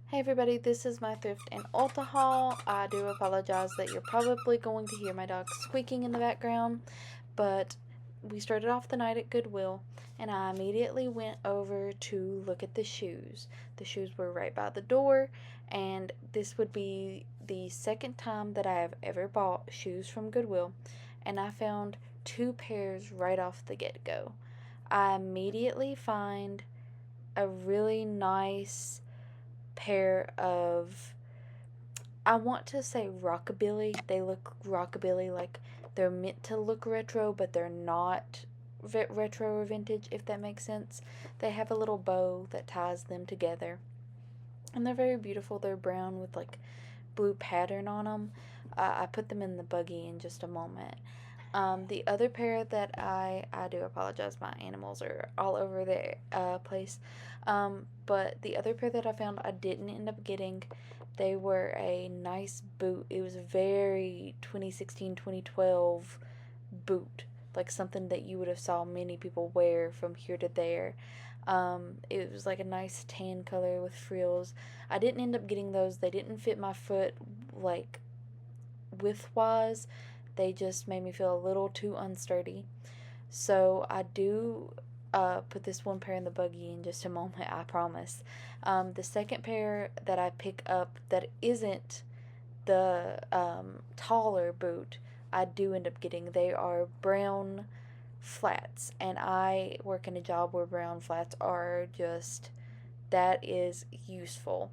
Hey everybody, this is my Thrift and Ulta haul. I do apologize that you're probably going to hear my dog squeaking in the background, but we started off the night at Goodwill and I immediately went over to look at the shoes. The shoes were right by the door, and this would be the second time that I have ever bought shoes from Goodwill, and I found two pairs right off the get-go. I immediately find a really nice pair of, I want to say rockabilly. They look rockabilly, like they're meant to look retro, but they're not retro or vintage, if that makes sense. They have a little bow that ties them together, and they're very beautiful. They're brown with like blue pattern on them. I put them in the buggy in just a moment. The other pair that I do apologize, my animals are all over the place. But the other pair that I found I didn't end up getting. They were a nice boot. It was a very 2016, 2012 boot. Like something that you would have saw many people wear from here to there. It was like a nice tan color with frills. I didn't end up getting those. They didn't fit my foot like width-wise. They just made me feel a little too unsturdy. So I do put this one pair in the buggy in just a moment, I promise. The second pair that I pick up that isn't the taller boot, I do end up getting. They are brown flats, and I work in a job where brown flats are just, that is useful.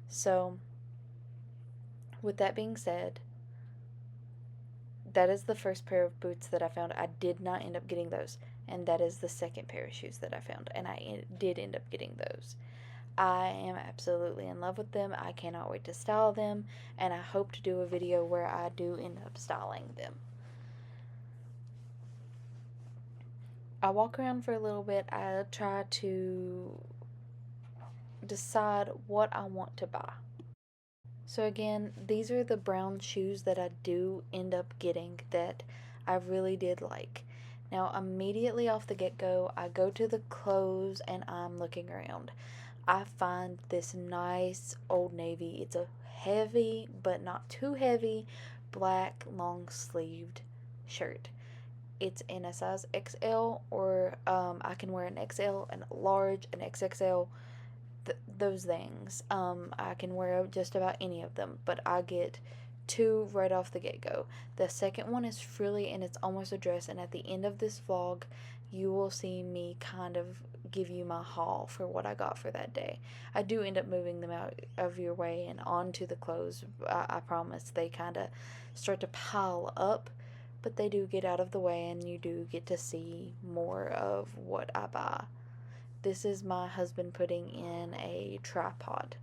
So with that being said, that is the first pair of boots that I found. I did not end up getting those. And that is the second pair of shoes that I found. And I did end up getting those. I am absolutely in love with them. I cannot wait to style them. And I hope to do a video where I do end up styling them. I walk around for a little bit. I try to decide what I want to buy. So again, these are the brown shoes that I do end up getting that I really did like. Now, immediately off the get-go, I go to the clothes and I'm looking around. I find this nice Old Navy. It's a heavy, but not too heavy, black long-sleeved shirt. It's in a size XL, or I can wear an XL, and a large, an XXL. Those things. I can wear just about any of them, but I get two right off the get-go. The second one is frilly and it's almost a dress, and at the end of this vlog you will see me kind of give you my haul for what I got for that day. I do end up moving them out of your way and onto the clothes. I promise. They kind of start to pile up, but they do get out of the way and you do get to see more of what I buy. This is my husband putting in a tripod.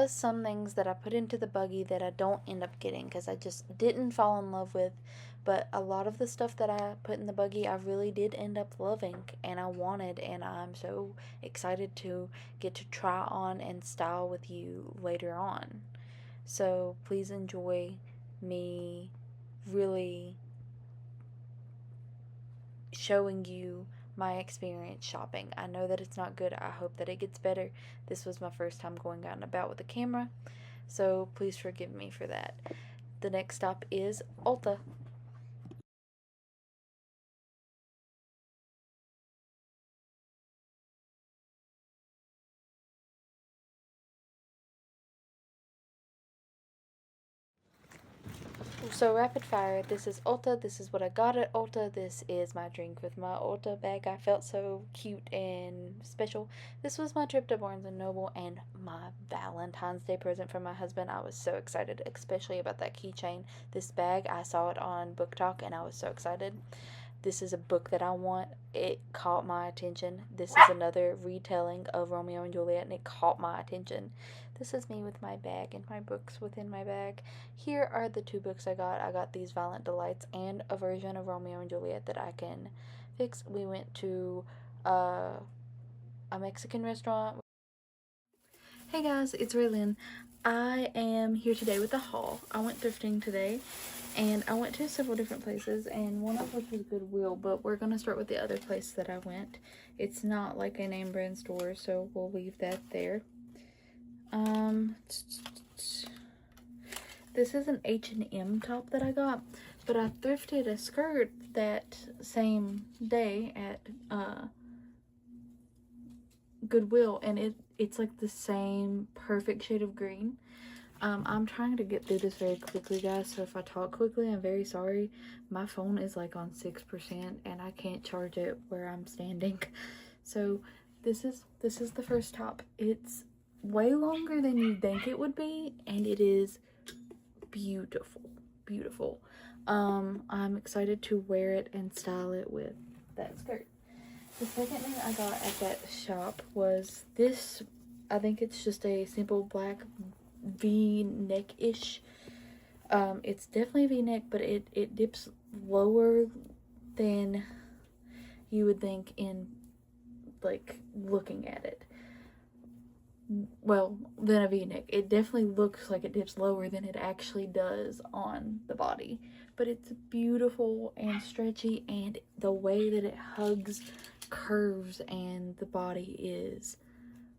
was some things that I put into the buggy that I don't end up getting because I just didn't fall in love with. But a lot of the stuff that I put in the buggy, I really did end up loving and I wanted, and I'm so excited to get to try on and style with you later on. So please enjoy me really showing you my experience shopping. I know that it's not good. I hope that it gets better. This was my first time going out and about with a camera, so please forgive me for that. The next stop is Ulta. So rapid fire, this is Ulta, this is what I got at Ulta, this is my drink with my Ulta bag. I felt so cute and special. This was my trip to Barnes & Noble and my Valentine's Day present from my husband. I was so excited, especially about that keychain. This bag, I saw it on Book Talk and I was so excited. This is a book that I want. It caught my attention. This is another retelling of Romeo and Juliet, and it caught my attention. This is me with my bag and my books within my bag. Here are the two books I got. I got these Violent Delights and a version of Romeo and Juliet that I can fix. We went to a Mexican restaurant. Hey guys, it's Raylyn. I am here today with a haul. I went thrifting today and I went to several different places, and one of which was Goodwill, but we're going to start with the other place that I went. It's not like a name brand store, so we'll leave that there. This is an H&M top that I got, but I thrifted a skirt that same day at Goodwill, and it's like the same perfect shade of green. I'm trying to get through this very quickly, guys, so if I talk quickly, I'm very sorry. My phone is like on 6% and I can't charge it where I'm standing. So this is the first top. It's way longer than you'd think it would be, and it is beautiful. I'm excited to wear it and style it with that skirt. The second thing I got at that shop was this. I think it's just a simple black V-neck-ish. It's definitely V-neck, but it dips lower than you would think in, like, looking at it. Well, than a V-neck. It definitely looks like it dips lower than it actually does on the body. But it's beautiful and stretchy, and the way that it hugs, curves, and the body is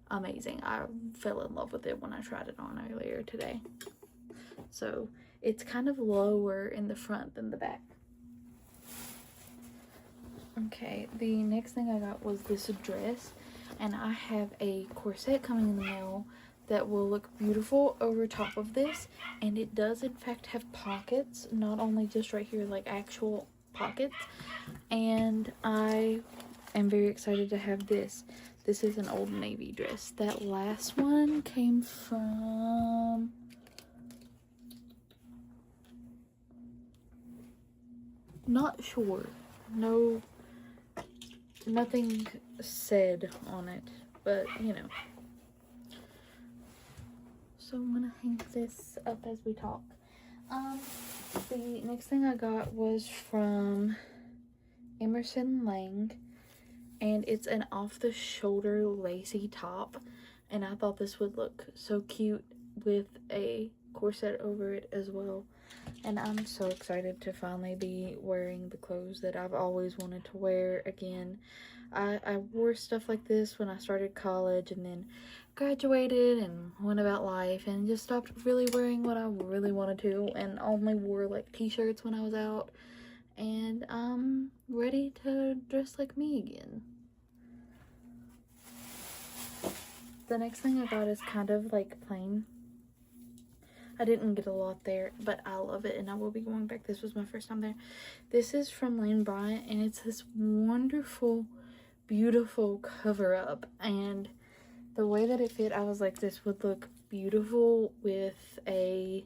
amazing. I fell in love with it when I tried it on earlier today. So it's kind of lower in the front than the back. Okay, the next thing I got was this dress, and I have a corset coming in the mail that will look beautiful over top of this, and it does in fact have pockets, not only just right here, like actual pockets, and I am very excited to have this. This is an Old Navy dress. That last one came from not sure. No, nothing said on it, but you know. So I'm gonna hang this up as we talk. The next thing I got was from Emerson Lang, and it's an off-the-shoulder lacy top, and I thought this would look so cute with a corset over it as well. And I'm so excited to finally be wearing the clothes that I've always wanted to wear again. I wore stuff like this when I started college, and then graduated and went about life and just stopped really wearing what I really wanted to, and only wore like t-shirts when I was out, and I'm ready to dress like me again. The next thing I got is kind of like plain. I didn't get a lot there, but I love it and I will be going back. This was my first time there. This is from Lane Bryant, and it's this wonderful, beautiful cover up, and the way that it fit, I was like, this would look beautiful with a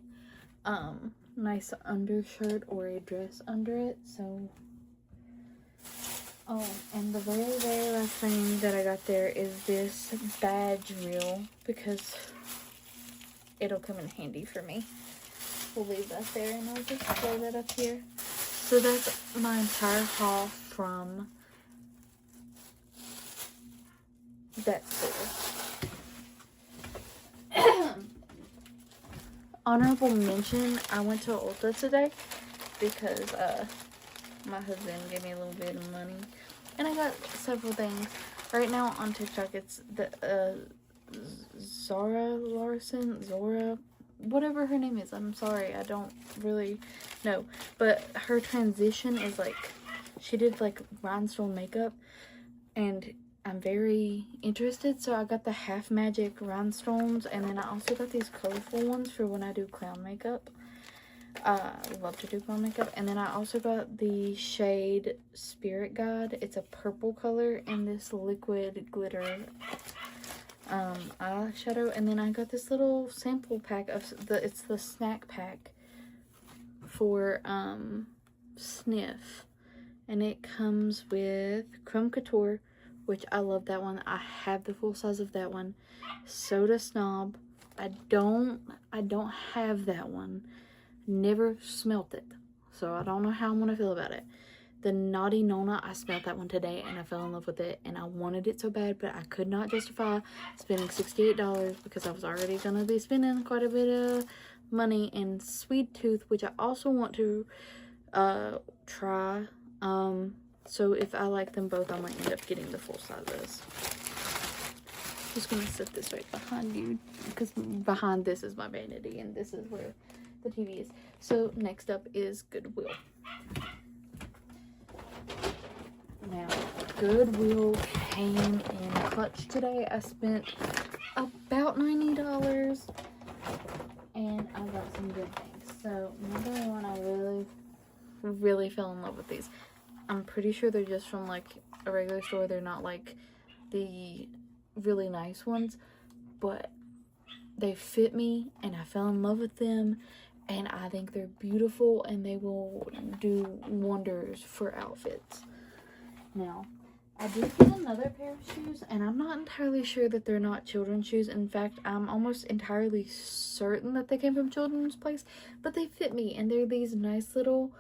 nice undershirt or a dress under it. So oh, and the very last thing that I got there is this badge reel, because it'll come in handy for me. We'll leave that there and I'll just throw that up here. So that's my entire haul from that store. Honorable mention, I went to Ulta today because my husband gave me a little bit of money. And I got several things. Right now on TikTok, it's the Zora, whatever her name is. I'm sorry, I don't really know. But her transition is like, she did like rhinestone makeup. And I'm very interested. So I got the Half Magic rhinestones. And then I also got these colorful ones for when I do clown makeup. I love to do clown makeup. And then I also got the shade Spirit Guide. It's a purple color and this liquid glitter eyeshadow. And then I got this little sample pack of it's the snack pack for Sniff, and it comes with Creme Couture, which I love that one. I have the full size of that one. Soda Snob, I don't have that one. Never smelt it, so I don't know how I'm gonna feel about it. The Naughty Nona, I smelled that one today and I fell in love with it, and I wanted it so bad, but I could not justify spending $68 because I was already gonna be spending quite a bit of money. in Sweet Tooth, which I also want to try. So if I like them both, I might end up getting the full sizes. Just gonna set this right behind you because behind this is my vanity and this is where the TV is. So next up is Goodwill. Now, Goodwill came in clutch today. I spent about $90 and I got some good things. So number one, I really fell in love with these. I'm pretty sure they're just from like a regular store. They're not like the really nice ones, but they fit me and I fell in love with them, and I think they're beautiful and they will do wonders for outfits. Now, I did get another pair of shoes, and I'm not entirely sure that they're not children's shoes. In fact, I'm almost entirely certain that they came from Children's Place, but they fit me, and they're these nice little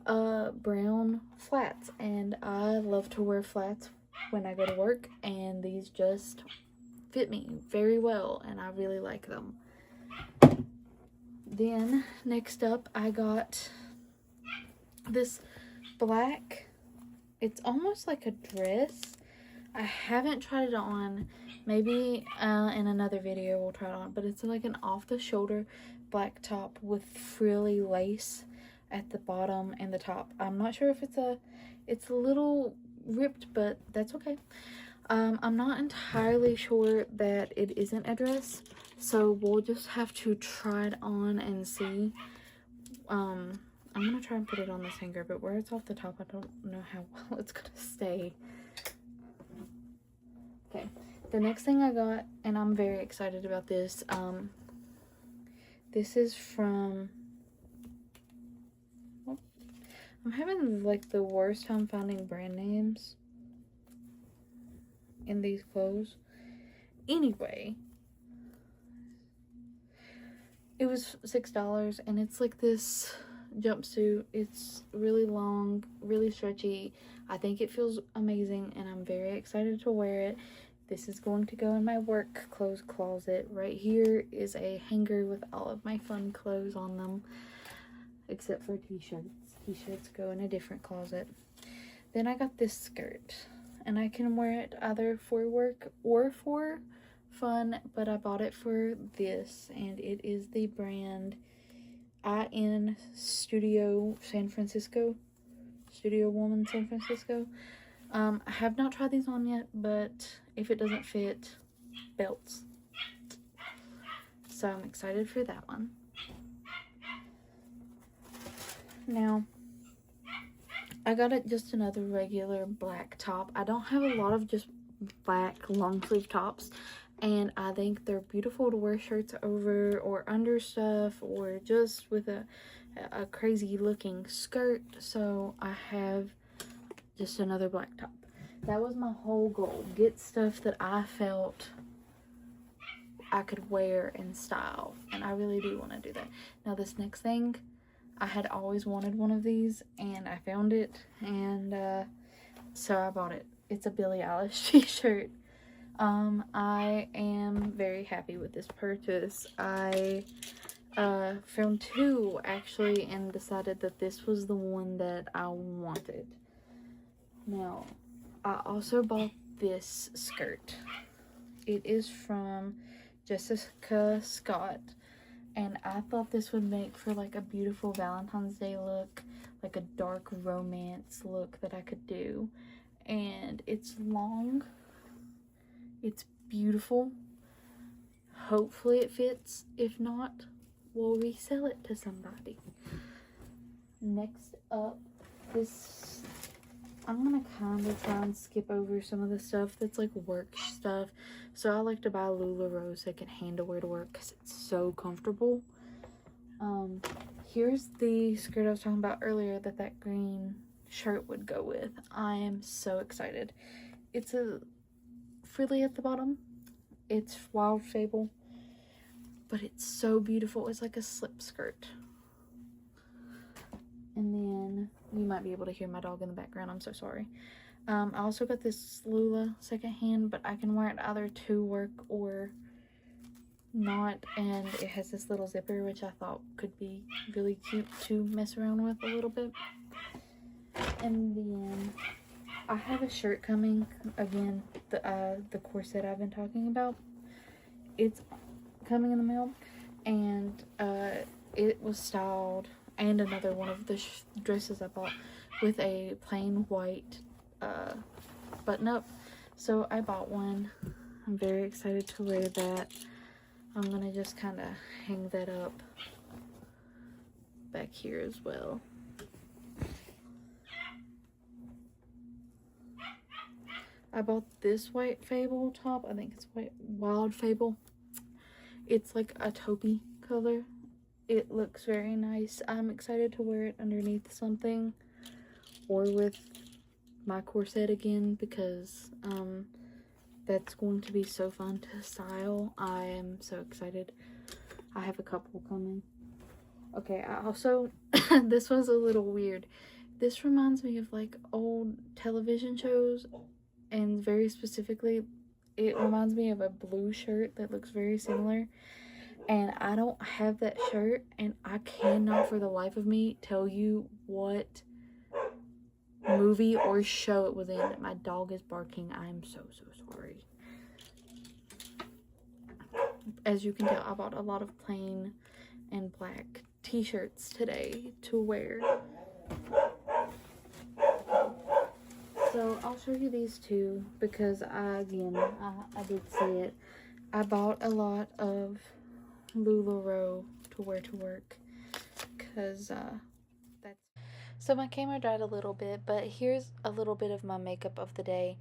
brown flats, and I love to wear flats when I go to work, and these just fit me very well, and I really like them. Then, next up, I got this black, it's almost like a dress. I haven't tried it on. Maybe in another video we'll try it on, but it's like an off-the-shoulder black top with frilly lace at the bottom and the top. I'm not sure if it's a little ripped, but that's okay. I'm not entirely sure that it isn't a dress, so we'll just have to try it on and see. I'm gonna try and put it on this hanger, but where it's off the top, I don't know how well it's gonna stay. Okay, the next thing I got, and I'm very excited about this, this is from, I'm having like the worst time finding brand names in these clothes. Anyway, it was $6, and it's like this jumpsuit. It's really long, really stretchy. I think it feels amazing, and I'm very excited to wear it. This is going to go in my work clothes closet. Right here is a hanger with all of my fun clothes on them, except for t-shirts. T-shirts go in a different closet. Then I got this skirt, and I can wear it either for work or for fun, but I bought it for this, and it is the brand IN Studio San Francisco. Studio Woman San Francisco. I have not tried these on yet, but if it doesn't fit, belts. So I'm excited for that one. Now, I got it just another regular black top. I don't have a lot of just black long sleeve tops, and I think they're beautiful to wear shirts over or under stuff, or just with a crazy looking skirt. So I have just another black top. That was my whole goal. Get stuff that I felt I could wear and style, and I really do want to do that. Now this next thing, I had always wanted one of these, and I found it, and so I bought it. It's a Billie Eilish t-shirt. I am very happy with this purchase. I found two actually and decided that this was the one that I wanted. Now, I also bought this skirt. It is from Jessica Scott, and I thought this would make for like a beautiful Valentine's Day look, like a dark romance look that I could do. And it's long, it's beautiful. Hopefully it fits. If not, we'll resell it to somebody. Next up, this, I'm gonna kind of try and skip over some of the stuff that's like work stuff. So I like to buy LuLaRoe secondhand to wear to work because it's so comfortable. Here's the skirt I was talking about earlier that green shirt would go with. I am so excited. It's a frilly at the bottom. It's Wild Fable, but it's so beautiful. It's like a slip skirt. And then you might be able to hear my dog in the background. I'm so sorry. I also got this Lula secondhand, but I can wear it either to work or not. And it has this little zipper, which I thought could be really cute to mess around with a little bit. And then I have a shirt coming. Again, the corset I've been talking about. It's coming in the mail, and it was styled, and another one of the dresses I bought, with a plain white button up. So I bought one. I'm very excited to wear that. I'm gonna just kind of hang that up back here as well. I bought this white Fable top. I think it's white Wild Fable. It's like a taupey color. It looks very nice. I'm excited to wear it underneath something or with my corset again, because that's going to be so fun to style. I am so excited. I have a couple coming. Okay, I also this was a little weird. This reminds me of like old television shows, and very specifically it reminds me of a blue shirt that looks very similar. And I don't have that shirt, and I cannot for the life of me tell you what movie or show it was in. My dog is barking. I am so sorry. As you can tell, I bought a lot of plain and black t-shirts today to wear. So I'll show you these two because I did see it. I bought a lot of LuLaRoe to wear to work because that's... So my camera died a little bit, but here's a little bit of my makeup of the day.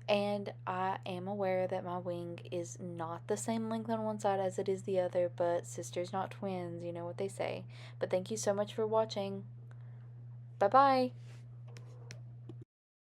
And I am aware that my wing is not the same length on one side as it is the other, but sisters not twins, you know what they say. But thank you so much for watching. Bye bye.